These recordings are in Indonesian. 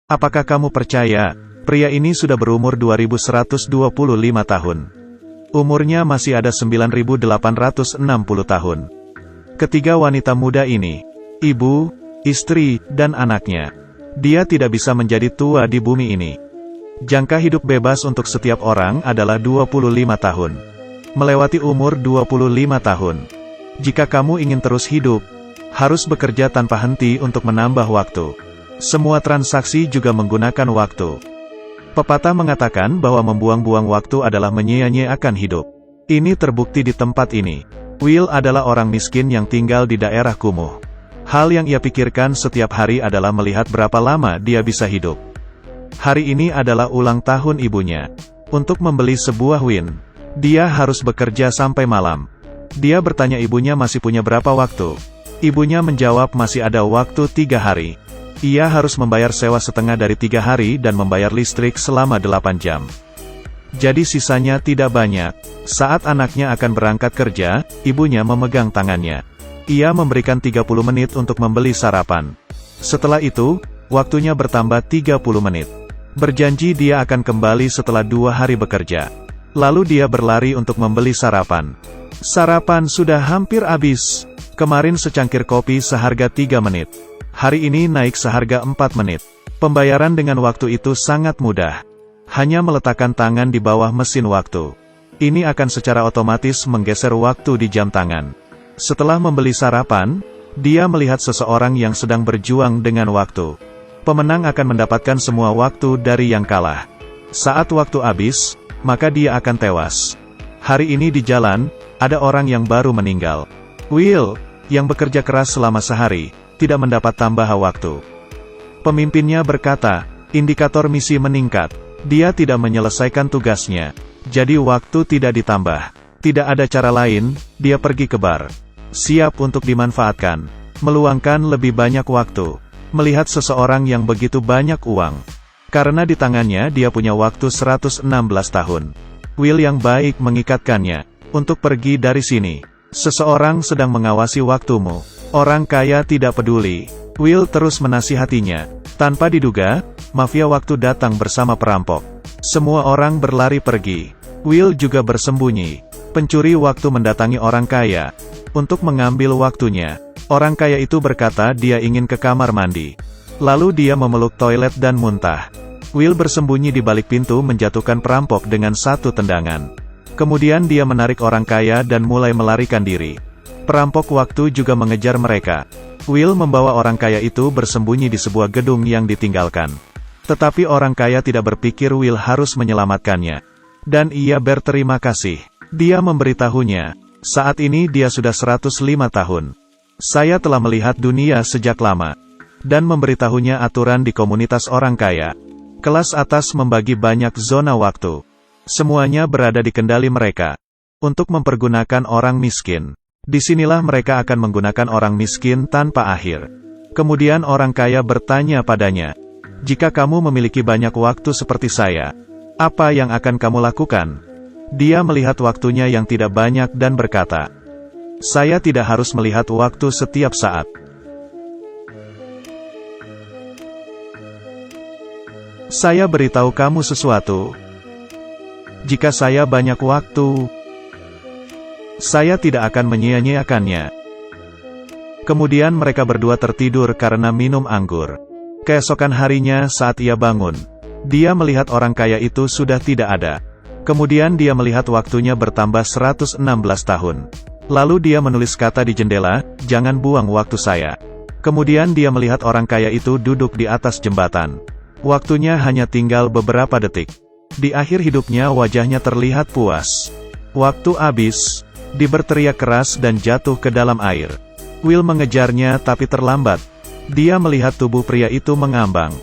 Apakah kamu percaya, pria ini sudah berumur 2125 tahun. Umurnya masih ada 9860 tahun. Ketiga wanita muda ini, ibu, istri, dan anaknya. Dia tidak bisa menjadi tua di bumi ini. Jangka hidup bebas untuk setiap orang adalah 25 tahun. Melewati umur 25 tahun. Jika kamu ingin terus hidup, harus bekerja tanpa henti untuk menambah waktu. Semua transaksi juga menggunakan waktu. Pepatah mengatakan bahwa membuang-buang waktu adalah menyia-nyiakan hidup. Ini terbukti di tempat ini. Will adalah orang miskin yang tinggal di daerah kumuh. Hal yang ia pikirkan setiap hari adalah melihat berapa lama dia bisa hidup. Hari ini adalah ulang tahun ibunya. Untuk membeli sebuah win, dia harus bekerja sampai malam. Dia bertanya ibunya masih punya berapa waktu. Ibunya menjawab masih ada waktu 3 hari. Ia harus membayar sewa setengah dari 3 hari dan membayar listrik selama 8 jam. Jadi sisanya tidak banyak. Saat anaknya akan berangkat kerja, ibunya memegang tangannya. Ia memberikan 30 menit untuk membeli sarapan. Setelah itu, waktunya bertambah 30 menit. Berjanji dia akan kembali setelah 2 hari bekerja. Lalu dia berlari untuk membeli sarapan. Sarapan sudah hampir habis. Kemarin secangkir kopi seharga 3 menit. Hari ini naik seharga 4 menit. Pembayaran dengan waktu itu sangat mudah. Hanya meletakkan tangan di bawah mesin waktu. Ini akan secara otomatis menggeser waktu di jam tangan. Setelah membeli sarapan, dia melihat seseorang yang sedang berjuang dengan waktu. Pemenang akan mendapatkan semua waktu dari yang kalah. Saat waktu habis, maka dia akan tewas. Hari ini di jalan, ada orang yang baru meninggal. Will, yang bekerja keras selama sehari, tidak mendapat tambahan waktu. Pemimpinnya berkata, indikator misi meningkat. Dia tidak menyelesaikan tugasnya. Jadi waktu tidak ditambah. Tidak ada cara lain, dia pergi ke bar. Siap untuk dimanfaatkan. Meluangkan lebih banyak waktu. Melihat seseorang yang begitu banyak uang. Karena di tangannya dia punya waktu 116 tahun. Will yang baik mengikatkannya. Untuk pergi dari sini. Seseorang sedang mengawasi waktumu. Orang kaya tidak peduli. Will terus menasihatinya. Tanpa diduga, mafia waktu datang bersama perampok. Semua orang berlari pergi. Will juga bersembunyi. Pencuri waktu mendatangi orang kaya. Untuk mengambil waktunya. Orang kaya itu berkata dia ingin ke kamar mandi. Lalu dia memeluk toilet dan muntah. Will bersembunyi di balik pintu menjatuhkan perampok dengan satu tendangan. Kemudian dia menarik orang kaya dan mulai melarikan diri. Perampok waktu juga mengejar mereka. Will membawa orang kaya itu bersembunyi di sebuah gedung yang ditinggalkan. Tetapi orang kaya tidak berpikir Will harus menyelamatkannya. Dan ia berterima kasih. Dia memberitahunya, saat ini dia sudah 105 tahun. Saya telah melihat dunia sejak lama. Dan memberitahunya aturan di komunitas orang kaya. Kelas atas membagi banyak zona waktu. Semuanya berada di kendali mereka. Untuk mempergunakan orang miskin. Disinilah mereka akan menggunakan orang miskin tanpa akhir. Kemudian orang kaya bertanya padanya, jika kamu memiliki banyak waktu seperti saya, apa yang akan kamu lakukan? Dia melihat waktunya yang tidak banyak dan berkata, saya tidak harus melihat waktu setiap saat. Saya beritahu kamu sesuatu. Jika saya banyak waktu, saya tidak akan menyia-nyiakannya. Kemudian mereka berdua tertidur karena minum anggur. Keesokan harinya saat ia bangun, dia melihat orang kaya itu sudah tidak ada. Kemudian dia melihat waktunya bertambah 116 tahun. Lalu dia menulis kata di jendela, jangan buang waktu saya. Kemudian dia melihat orang kaya itu duduk di atas jembatan. Waktunya hanya tinggal beberapa detik. Di akhir hidupnya wajahnya terlihat puas. Waktu habis. Dia berteriak keras dan jatuh ke dalam air. Will mengejarnya tapi terlambat. Dia melihat tubuh pria itu mengambang.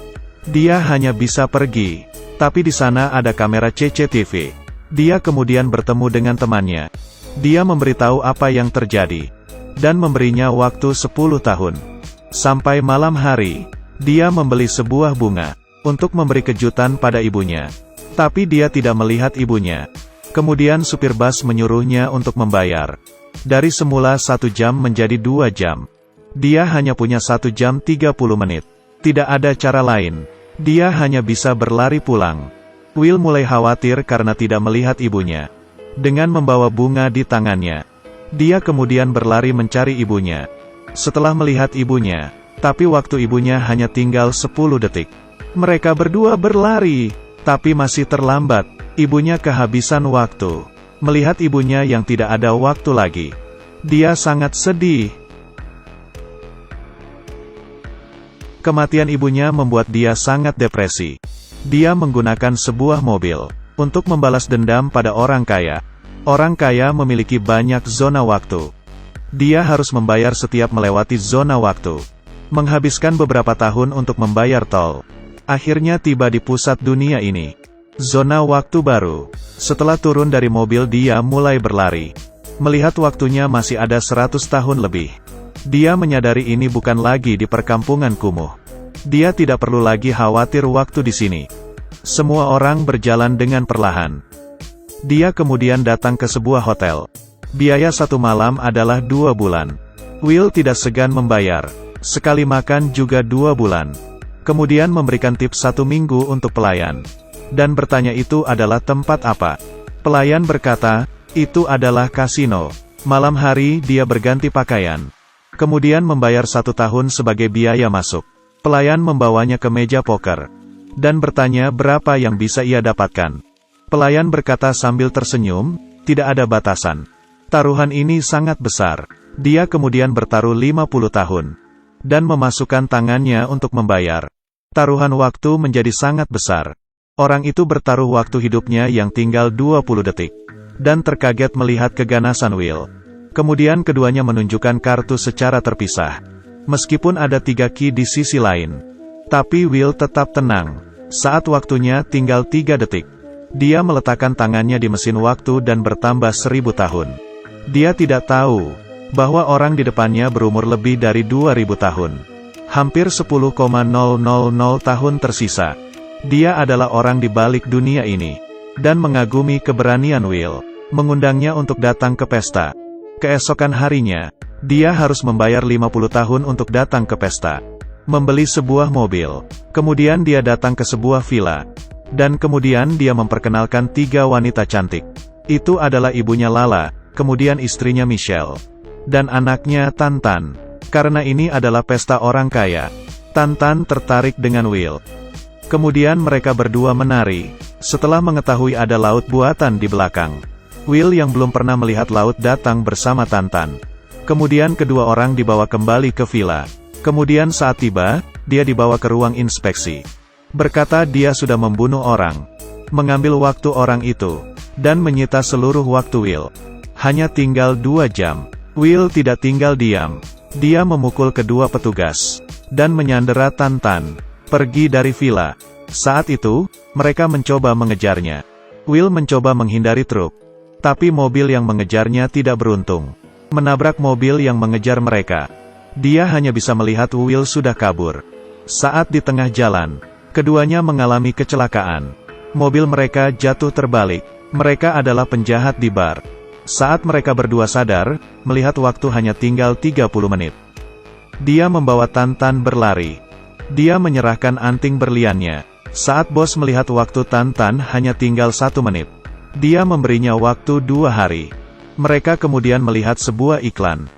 Dia hanya bisa pergi. Tapi di sana ada kamera CCTV. Dia kemudian bertemu dengan temannya. Dia memberitahu apa yang terjadi. Dan memberinya waktu 10 tahun. Sampai malam hari, dia membeli sebuah bunga. Untuk memberi kejutan pada ibunya. Tapi dia tidak melihat ibunya. Kemudian supir bus menyuruhnya untuk membayar. Dari semula 1 jam menjadi 2 jam. Dia hanya punya 1 jam 30 menit. Tidak ada cara lain. Dia hanya bisa berlari pulang. Will mulai khawatir karena tidak melihat ibunya. Dengan membawa bunga di tangannya, dia kemudian berlari mencari ibunya. Setelah melihat ibunya, tapi waktu ibunya hanya tinggal 10 detik. Mereka berdua berlari, tapi masih terlambat. Ibunya kehabisan waktu. Melihat ibunya yang tidak ada waktu lagi, dia sangat sedih. Kematian ibunya membuat dia sangat depresi. Dia menggunakan sebuah mobil untuk membalas dendam pada orang kaya. Orang kaya memiliki banyak zona waktu. Dia harus membayar setiap melewati zona waktu. Menghabiskan beberapa tahun untuk membayar tol. Akhirnya tiba di pusat dunia ini. Zona waktu baru. Setelah turun dari mobil dia mulai berlari. Melihat waktunya masih ada 100 tahun lebih. Dia menyadari ini bukan lagi di perkampungan kumuh. Dia tidak perlu lagi khawatir waktu di sini. Semua orang berjalan dengan perlahan. Dia kemudian datang ke sebuah hotel. Biaya 1 malam adalah 2 bulan. Will tidak segan membayar. Sekali makan juga 2 bulan. Kemudian memberikan tips 1 minggu untuk pelayan. Dan bertanya itu adalah tempat apa. Pelayan berkata, itu adalah kasino. Malam hari dia berganti pakaian. Kemudian membayar 1 tahun sebagai biaya masuk. Pelayan membawanya ke meja poker. Dan bertanya berapa yang bisa ia dapatkan. Pelayan berkata sambil tersenyum, tidak ada batasan. Taruhan ini sangat besar. Dia kemudian bertaruh 50 tahun. Dan memasukkan tangannya untuk membayar. Taruhan waktu menjadi sangat besar. Orang itu bertaruh waktu hidupnya yang tinggal 20 detik. Dan terkaget melihat keganasan Will. Kemudian keduanya menunjukkan kartu secara terpisah. Meskipun ada 3 key di sisi lain. Tapi Will tetap tenang. Saat waktunya tinggal 3 detik. Dia meletakkan tangannya di mesin waktu dan bertambah 1000 tahun. Dia tidak tahu bahwa orang di depannya berumur lebih dari 2000 tahun. Hampir 10,000 tahun tersisa. Dia adalah orang di balik dunia ini. Dan mengagumi keberanian Will. Mengundangnya untuk datang ke pesta. Keesokan harinya, dia harus membayar 50 tahun untuk datang ke pesta. Membeli sebuah mobil. Kemudian dia datang ke sebuah villa. Dan kemudian dia memperkenalkan 3 wanita cantik. Itu adalah ibunya Lala, kemudian istrinya Michelle. Dan anaknya Tantan. Karena ini adalah pesta orang kaya. Tantan tertarik dengan Will. Kemudian mereka berdua menari. Setelah mengetahui ada laut buatan di belakang. Will yang belum pernah melihat laut datang bersama Tantan. Kemudian kedua orang dibawa kembali ke villa. Kemudian saat tiba, dia dibawa ke ruang inspeksi. Berkata dia sudah membunuh orang. Mengambil waktu orang itu. Dan menyita seluruh waktu Will. Hanya tinggal 2 jam. Will tidak tinggal diam. Dia memukul kedua petugas. Dan menyandera Tantan. Pergi dari villa. Saat itu, mereka mencoba mengejarnya. Will mencoba menghindari truk. Tapi mobil yang mengejarnya tidak beruntung. Menabrak mobil yang mengejar mereka. Dia hanya bisa melihat Will sudah kabur. Saat di tengah jalan, keduanya mengalami kecelakaan. Mobil mereka jatuh terbalik. Mereka adalah penjahat di bar. Saat mereka berdua sadar, melihat waktu hanya tinggal 30 menit. Dia membawa Tantan berlari. Dia menyerahkan anting berliannya. Saat bos melihat waktu Tantan hanya tinggal 1 menit. Dia memberinya waktu 2 hari. Mereka kemudian melihat sebuah iklan.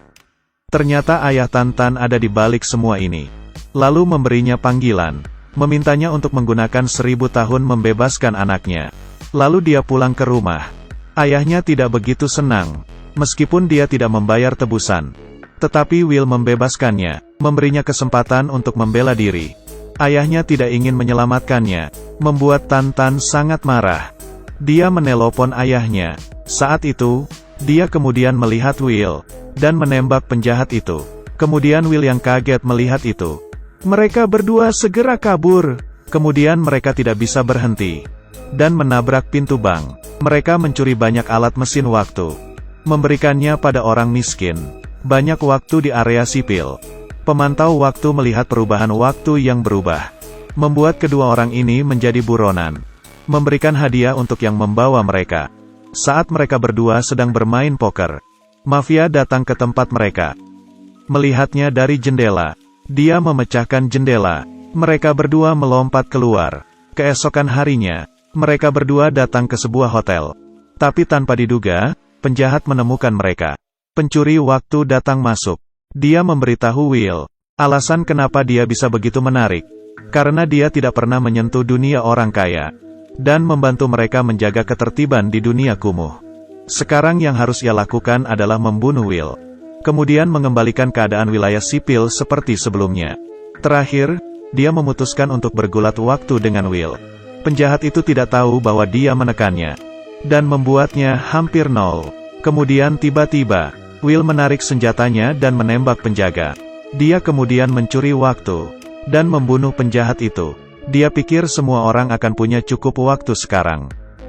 Ternyata ayah Tantan ada di balik semua ini. Lalu memberinya panggilan. Memintanya untuk menggunakan 1000 tahun membebaskan anaknya. Lalu dia pulang ke rumah. Ayahnya tidak begitu senang. Meskipun dia tidak membayar tebusan. Tetapi Will membebaskannya. Memberinya kesempatan untuk membela diri. Ayahnya tidak ingin menyelamatkannya. Membuat Tantan sangat marah. Dia menelpon ayahnya. Saat itu, dia kemudian melihat Will. Dan menembak penjahat itu. Kemudian Will yang kaget melihat itu. Mereka berdua segera kabur. Kemudian mereka tidak bisa berhenti. Dan menabrak pintu bank. Mereka mencuri banyak alat mesin waktu. Memberikannya pada orang miskin. Banyak waktu di area sipil. Pemantau waktu melihat perubahan waktu yang berubah. Membuat kedua orang ini menjadi buronan. Memberikan hadiah untuk yang membawa mereka. Saat mereka berdua sedang bermain poker. Mafia datang ke tempat mereka. Melihatnya dari jendela. Dia memecahkan jendela. Mereka berdua melompat keluar. Keesokan harinya, mereka berdua datang ke sebuah hotel. Tapi tanpa diduga, penjahat menemukan mereka. Pencuri waktu datang masuk. Dia memberitahu Will alasan kenapa dia bisa begitu menarik. Karena dia tidak pernah menyentuh dunia orang kaya. Dan membantu mereka menjaga ketertiban di dunia kumuh. Sekarang yang harus ia lakukan adalah membunuh Will. Kemudian mengembalikan keadaan wilayah sipil seperti sebelumnya. Terakhir, dia memutuskan untuk bergulat waktu dengan Will. Penjahat itu tidak tahu bahwa dia menekannya. Dan membuatnya hampir nol. Kemudian tiba-tiba, Will menarik senjatanya dan menembak penjaga. Dia kemudian mencuri waktu. Dan membunuh penjahat itu. Dia pikir semua orang akan punya cukup waktu sekarang.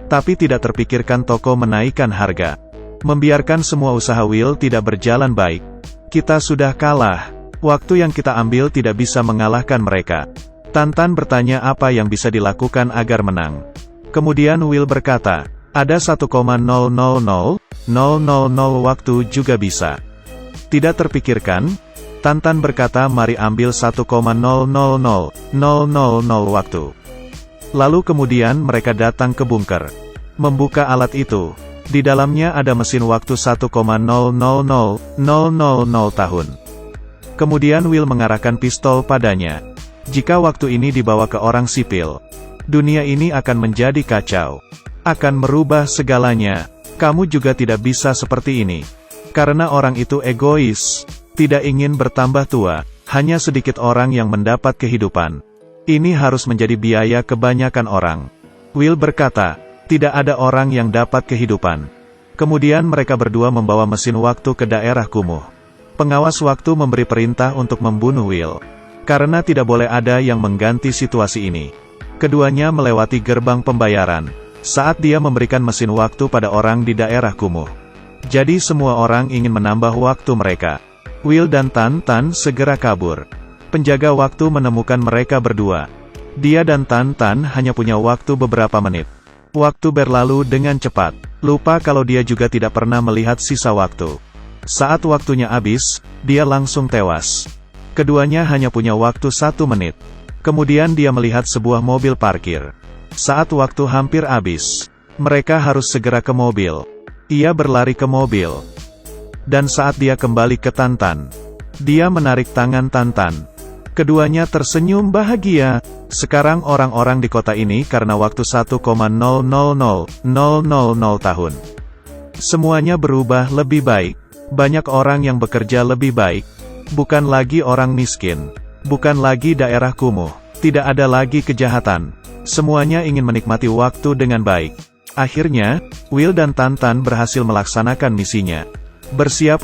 Tapi tidak terpikirkan toko menaikkan harga. Membiarkan semua usaha Will tidak berjalan baik. Kita sudah kalah. Waktu yang kita ambil tidak bisa mengalahkan mereka. Tantan bertanya apa yang bisa dilakukan agar menang. Kemudian Will berkata, ada 1,000,000 waktu juga bisa. Tidak terpikirkan, Tantan berkata mari ambil 1,000,000 waktu. Lalu kemudian mereka datang ke bunker. Membuka alat itu. Di dalamnya ada mesin waktu 1,000,000 tahun. Kemudian Will mengarahkan pistol padanya. Jika waktu ini dibawa ke orang sipil, dunia ini akan menjadi kacau. Akan merubah segalanya. Kamu juga tidak bisa seperti ini. Karena orang itu egois. Tidak ingin bertambah tua. Hanya sedikit orang yang mendapat kehidupan. Ini harus menjadi biaya kebanyakan orang. Will berkata, tidak ada orang yang dapat kehidupan. Kemudian mereka berdua membawa mesin waktu ke daerah kumuh. Pengawas waktu memberi perintah untuk membunuh Will. Karena tidak boleh ada yang mengganti situasi ini. Keduanya melewati gerbang pembayaran. Saat dia memberikan mesin waktu pada orang di daerah kumuh. Jadi semua orang ingin menambah waktu mereka. Will dan Tantan segera kabur. Penjaga waktu menemukan mereka berdua. Dia dan Tantan hanya punya waktu beberapa menit. Waktu berlalu dengan cepat. Lupa kalau dia juga tidak pernah melihat sisa waktu. Saat waktunya habis, dia langsung tewas. Keduanya hanya punya waktu 1 menit. Kemudian dia melihat sebuah mobil parkir. Saat waktu hampir habis, mereka harus segera ke mobil. Ia berlari ke mobil. Dan saat dia kembali ke Tantan, dia menarik tangan Tantan. Keduanya tersenyum bahagia. Sekarang orang-orang di kota ini karena waktu 1,000,000 tahun. Semuanya berubah lebih baik. Banyak orang yang bekerja lebih baik. Bukan lagi orang miskin. Bukan lagi daerah kumuh. Tidak ada lagi kejahatan. Semuanya ingin menikmati waktu dengan baik. Akhirnya, Will dan Tantan berhasil melaksanakan misinya. Bersiap